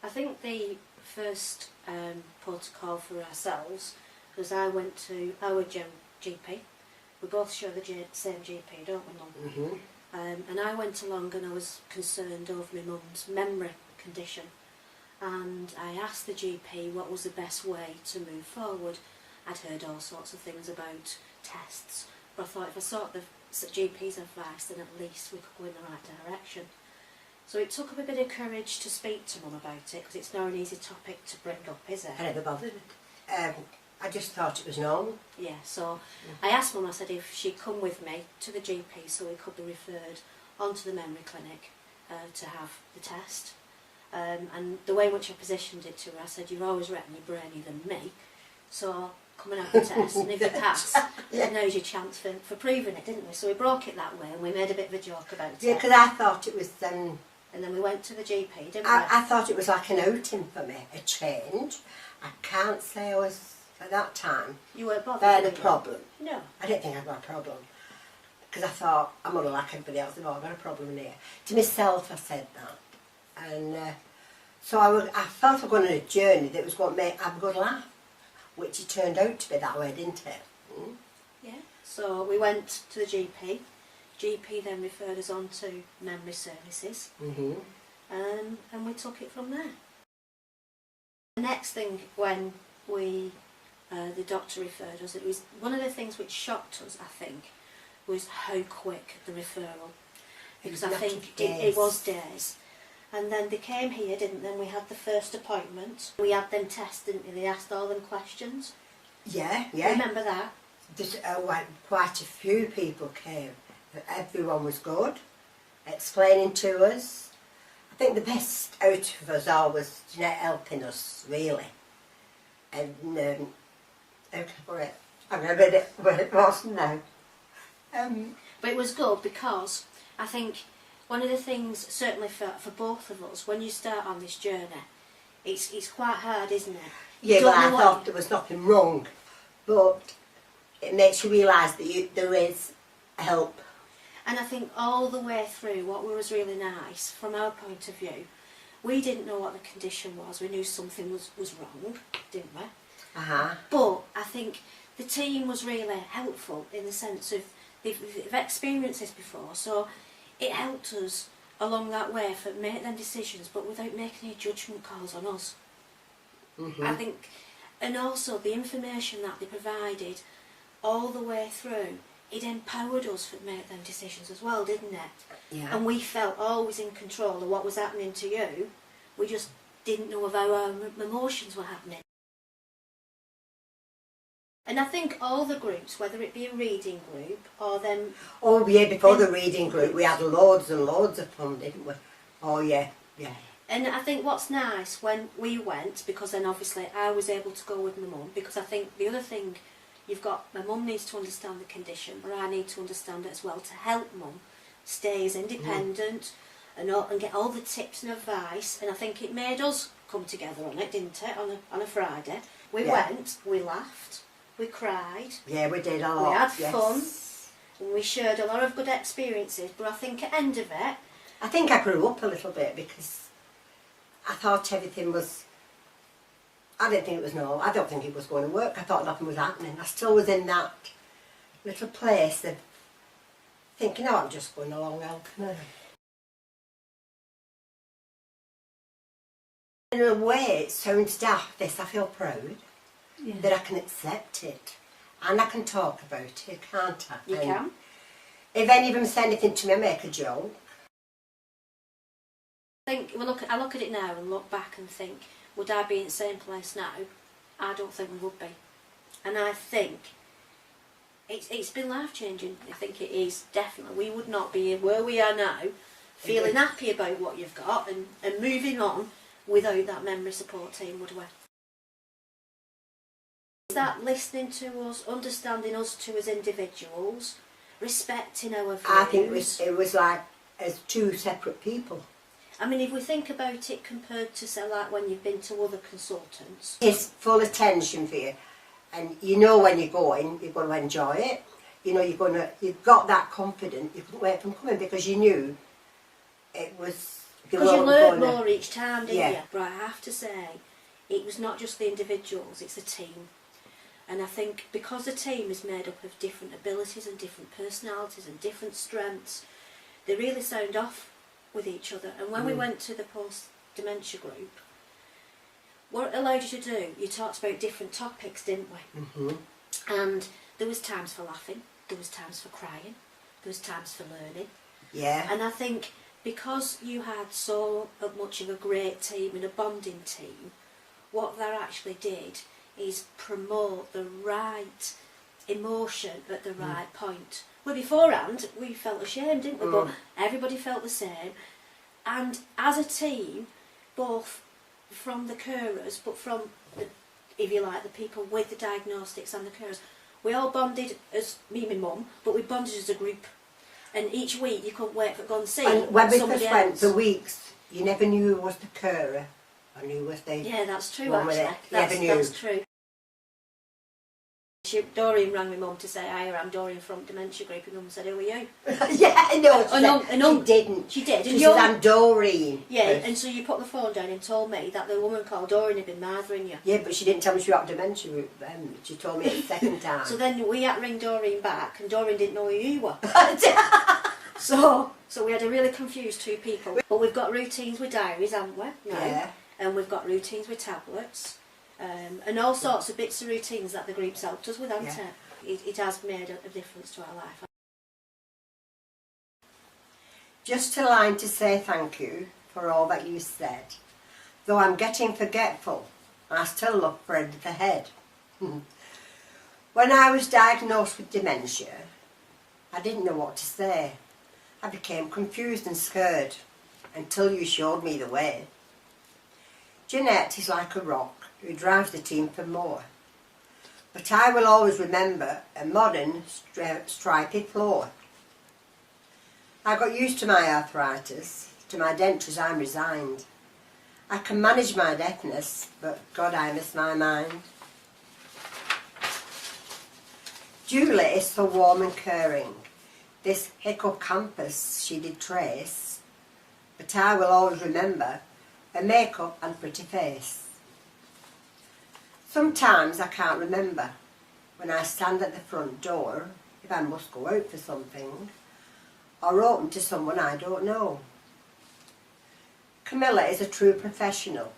I think the first protocol for ourselves was I went to our GP. We both share the same GP, don't we, Mum? And I went along and I was concerned over my mum's memory condition. And I asked the GP what was the best way to move forward. I'd heard all sorts of things about tests, but I thought if I sought the GP's advice, then at least we could go in the right direction. So it took up a bit of courage to speak to Mum about it, because it's not an easy topic to bring up, is it? I never bothered. I just thought it was normal. Yeah, so I asked Mum, I said if she'd come with me to the GP so we could be referred onto the memory clinic to have the test. And the way in which I positioned it to her, I said, you're always reckoning you're brainier than me, so come and have the test, and if you pass, then now's your chance for proving it, didn't we? So we broke it that way, and we made a bit of a joke about it. Yeah, because I thought it was... and then we went to the GP, didn't we? I thought it was like an outing for me, a change. I can't say I was, at that time, you weren't bothered, had a problem. No. I didn't think I'd got a problem. Because I thought, I'm not like everybody else, they've all got a problem in here. To myself I said that. And so I felt I was going on a journey that was going to have a good laugh. Which it turned out to be that way, didn't it? Yeah. So we went to the GP. GP then referred us on to memory services. And we took it from there. The next thing when the doctor referred us, it was one of the things which shocked us, I think, was how quick the referral. Because I think it was days. And then they came here, didn't they? And we had the first appointment. We had them tested, didn't we? They asked all them questions. Yeah. Remember that? Quite a few people came. Everyone was good, explaining to us. I think the best out of us all was Jeanette helping us, really. And, I'm a bit where it was now. But it was good because I think one of the things, certainly for both of us, when you start on this journey, it's quite hard, isn't it? Yeah, but I thought there was nothing wrong. But it makes you realise that there is help. And I think all the way through, what was really nice, from our point of view, we didn't know what the condition was. We knew something was wrong, didn't we? But I think the team was really helpful in the sense of they've experienced this before, so it helped us along that way for make them decisions, but without making any judgment calls on us. I think, and also the information that they provided all the way through, it empowered us to make them decisions as well, didn't it? Yeah. And we felt always in control of what was happening to you. We just didn't know of how our emotions were happening. And I think all the groups, whether it be a reading group or them... Oh yeah, before the reading group we had loads and loads of fun, didn't we? Oh yeah. And I think what's nice when we went, because then obviously I was able to go with my mum, because I think the other thing you've got, my mum needs to understand the condition, but I need to understand it as well to help mum stay as independent and get all the tips and advice. And I think it made us come together on it, didn't it, on a Friday. We went, we laughed. We cried. Yeah, we did a lot. We had fun. And we shared a lot of good experiences. But I think at the end of it... I think I grew up a little bit because I thought everything was... I didn't think it was normal. I don't think it was going to work. I thought nothing was happening. I still was in that little place of thinking, oh, I'm just going along helping her. In a way, it sounds daft, this. I feel proud. Yeah. That I can accept it and I can talk about it, can't I? You can. If any of them say anything to me, I make a joke. I look at it now and look back and think, would I be in the same place now? I don't think we would be. And I think it's been life-changing. I think it is, definitely. We would not be where we are now, feeling happy about what you've got and moving on without that memory support team, would we? That listening to us, understanding us too as individuals, respecting our views. I think it was like as two separate people. I mean, if we think about it compared to, say, like when you've been to other consultants. It's full attention for you, and you know when you're going to enjoy it. You know you've got that confidence. You couldn't wait from coming because you knew it was Because you learn more each time, didn't Yeah. you? But I have to say, it was not just the individuals, it's the team. And I think because the team is made up of different abilities and different personalities and different strengths, they really sound off with each other. And when we went to the post-dementia group, what it allowed you to do, you talked about different topics, didn't we? And there was times for laughing, there was times for crying, there was times for learning. Yeah. And I think because you had so much of a great team and a bonding team, what that actually did is promote the right emotion at the right point. Well, beforehand, we felt ashamed, didn't we? But everybody felt the same. And as a team, both from the carers, but from, the, if you like, the people with the diagnostics and the carers, we all bonded as me and my mum, but we bonded as a group. And each week you couldn't wait for go and see And when we somebody first went else. for weeks, you never knew who was the carer and who was the... Yeah, that's true one with actually. it. That's true. Doreen rang my mum to say, hi, I'm Doreen from Dementia Group, and Mum said, who are you? Yeah, no, she didn't. She did. She said, I'm Doreen. Yeah, and so you put the phone down and told me that the woman called Doreen had been mothering you. Yeah, but she didn't tell me she had dementia. She told me the second time. So then we had to ring Doreen back, and Doreen didn't know who you were. So we had a really confused two people. But we've got routines with diaries, haven't we? No. Yeah. And we've got routines with tablets. And all sorts of bits of routines that the group's helped us with, hasn't it? It has made a difference to our life. Just a line to say thank you for all that you said. Though I'm getting forgetful, I still look red at the head. When I was diagnosed with dementia, I didn't know what to say. I became confused and scared until you showed me the way. Jeanette is like a rock who drives the team for more. But I will always remember a modern stripy floor. I got used to my arthritis, to my dentures I'm resigned. I can manage my deafness, but God I miss my mind. Julie is so warm and caring. This hippocampus she did trace, but I will always remember her makeup and pretty face. Sometimes I can't remember when I stand at the front door if I must go out for something or open to someone I don't know. Camilla is a true professional,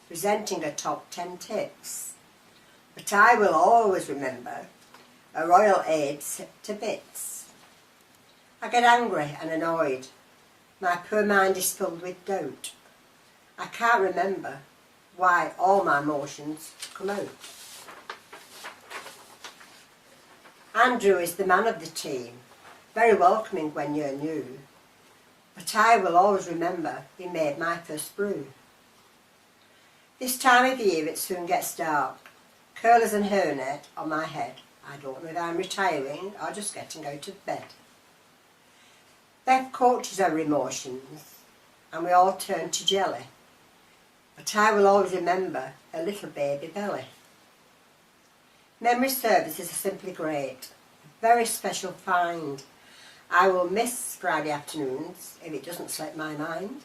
presenting her top 10 tips, but I will always remember a royal aid to bits. I get angry and annoyed. My poor mind is filled with doubt. I can't remember why all my emotions come out. Andrew is the man of the team, very welcoming when you're new, but I will always remember he made my first brew. This time of year it soon gets dark, curlers and hairnet on my head. I don't know if I'm retiring or just getting out of bed. Beth coaches our emotions and we all turn to jelly. But I will always remember a little baby belly. Memory services are simply great. A very special find. I will miss Friday afternoons if it doesn't slip my mind.